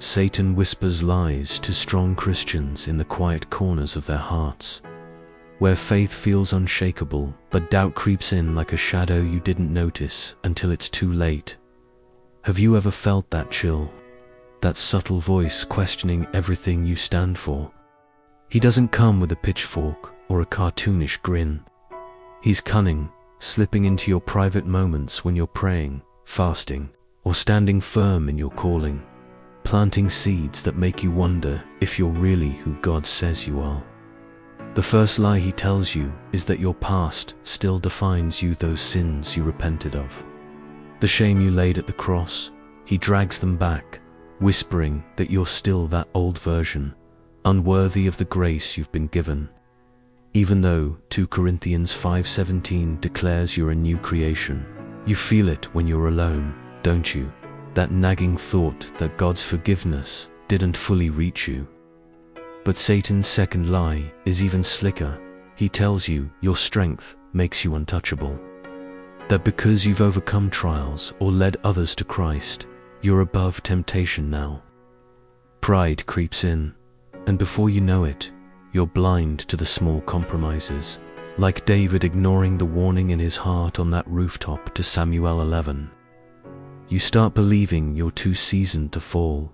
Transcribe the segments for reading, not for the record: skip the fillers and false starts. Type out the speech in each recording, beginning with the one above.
Satan whispers lies to strong Christians in the quiet corners of their hearts, where faith feels unshakable, but doubt creeps in like a shadow you didn't notice until it's too late. Have you ever felt that chill? That subtle voice questioning everything you stand for? He doesn't come with a pitchfork or a cartoonish grin. He's cunning, slipping into your private moments when you're praying, fasting, or standing firm in your calling, planting seeds that make you wonder if you're really who God says you are. The first lie he tells you is that your past still defines you, those sins you repented of. The shame you laid at the cross, he drags them back, whispering that you're still that old version, unworthy of the grace you've been given. Even though 2 Corinthians 5:17 declares you're a new creation, you feel it when you're alone, don't you? That nagging thought that God's forgiveness didn't fully reach you. But Satan's second lie is even slicker. He tells you your strength makes you untouchable. That because you've overcome trials or led others to Christ, you're above temptation now. Pride creeps in, and before you know it, you're blind to the small compromises, like David ignoring the warning in his heart on that rooftop to Samuel 11. You start believing you're too seasoned to fall,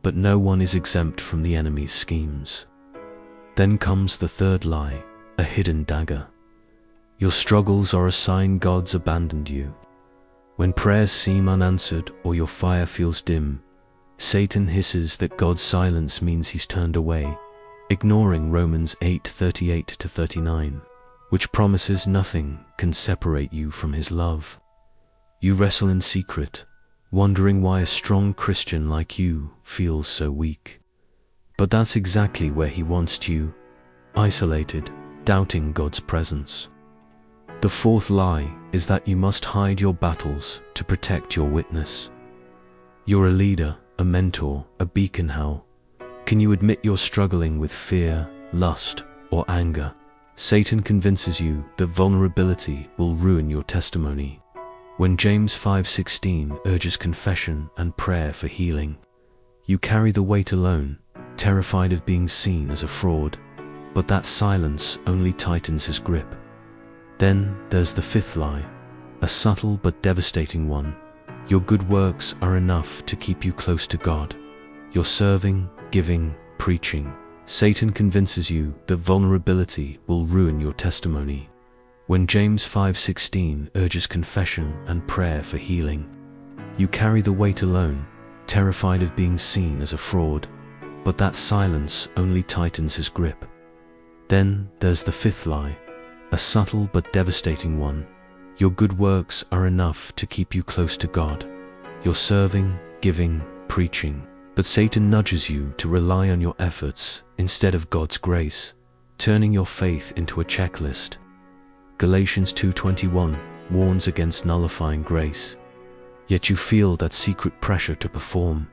but no one is exempt from the enemy's schemes. Then comes the third lie, a hidden dagger. Your struggles are a sign God's abandoned you. When prayers seem unanswered or your fire feels dim, Satan hisses that God's silence means he's turned away, ignoring Romans 8:38-39, which promises nothing can separate you from his love. You wrestle in secret, wondering why a strong Christian like you feels so weak. But that's exactly where he wants you, isolated, doubting God's presence. The fourth lie is that you must hide your battles to protect your witness. You're a leader, a mentor, a beacon. How can you admit you're struggling with fear, lust, or anger? Satan convinces you that vulnerability will ruin your testimony. When James 5:16 urges confession and prayer for healing, you carry the weight alone, terrified of being seen as a fraud, but that silence only tightens his grip. Then there's the fifth lie, a subtle but devastating one. Your good works are enough to keep you close to God. You're serving, giving, preaching. Satan convinces you that vulnerability will ruin your testimony. When James 5:16 urges confession and prayer for healing, you carry the weight alone, terrified of being seen as a fraud, but that silence only tightens his grip. Then there's the fifth lie, a subtle but devastating one. Your good works are enough to keep you close to God. You're serving, giving, preaching. But Satan nudges you to rely on your efforts instead of God's grace, turning your faith into a checklist. Galatians 2:21 warns against nullifying grace. Yet you feel that secret pressure to perform,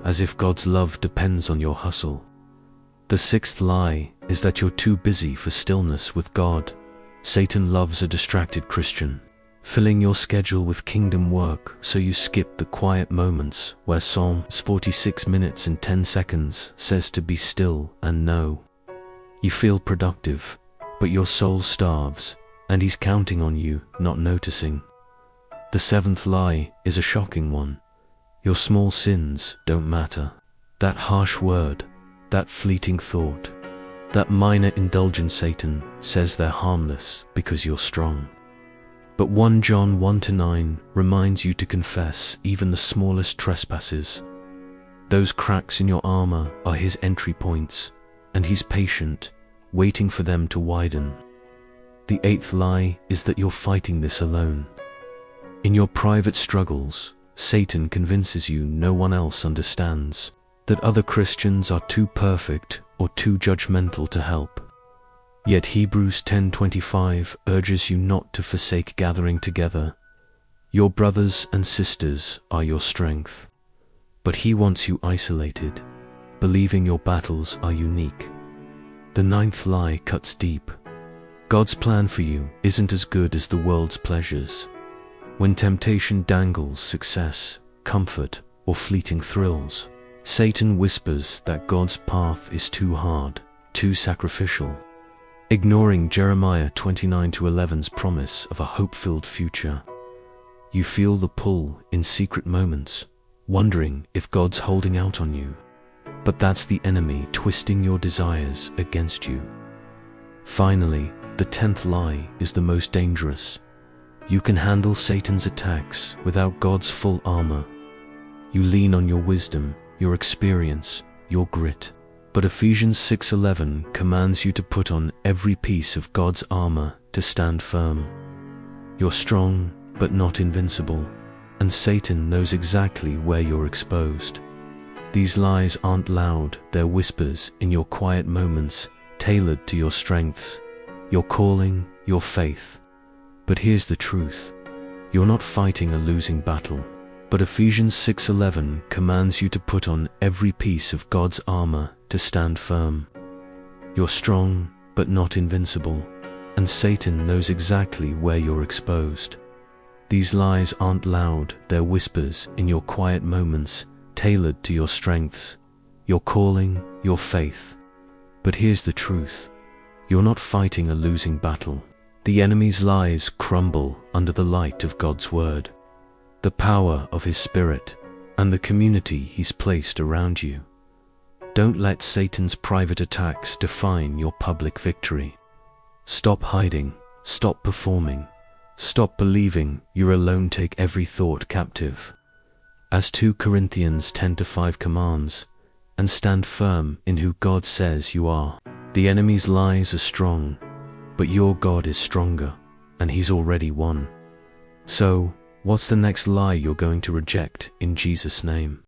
as if God's love depends on your hustle. The sixth lie is that you're too busy for stillness with God. Satan loves a distracted Christian, filling your schedule with kingdom work so you skip the quiet moments where Psalms 46 minutes and 10 seconds says to be still and know. You feel productive, but your soul starves, and he's counting on you not noticing. The seventh lie is a shocking one. Your small sins don't matter. That harsh word, that fleeting thought, that minor indulgence, Satan says they're harmless because you're strong. But 1 John 1-9 reminds you to confess even the smallest trespasses. Those cracks in your armor are his entry points, and he's patient, waiting for them to widen. The eighth lie is that you're fighting this alone. In your private struggles, Satan convinces you no one else understands, that other Christians are too perfect or too judgmental to help. Yet Hebrews 10:25 urges you not to forsake gathering together. Your brothers and sisters are your strength. But he wants you isolated, believing your battles are unique. The ninth lie cuts deep. God's plan for you isn't as good as the world's pleasures. When temptation dangles success, comfort, or fleeting thrills, Satan whispers that God's path is too hard, too sacrificial, ignoring Jeremiah 29:11's promise of a hope-filled future. You feel the pull in secret moments, wondering if God's holding out on you. But that's the enemy twisting your desires against you. Finally, the 10th lie is the most dangerous. You can handle Satan's attacks without God's full armor. You lean on your wisdom, your experience, your grit. But Ephesians 6:11 commands you to put on every piece of God's armor to stand firm. You're strong, but not invincible, and Satan knows exactly where you're exposed. These lies aren't loud, they're whispers in your quiet moments, tailored to your strengths, your calling, your faith. But here's the truth. You're not fighting a losing battle. But Ephesians 6:11 commands you to put on every piece of God's armor to stand firm. You're strong, but not invincible, and Satan knows exactly where you're exposed. These lies aren't loud, they're whispers in your quiet moments, tailored to your strengths, your calling, your faith. But here's the truth. You're not fighting a losing battle. The enemy's lies crumble under the light of God's word, the power of His Spirit, and the community He's placed around you. Don't let Satan's private attacks define your public victory. Stop hiding, stop performing, stop believing you're alone. Take every thought captive, as 2 Corinthians 10:5 commands, and stand firm in who God says you are. The enemy's lies are strong, but your God is stronger, and He's already won. So, what's the next lie you're going to reject in Jesus' name?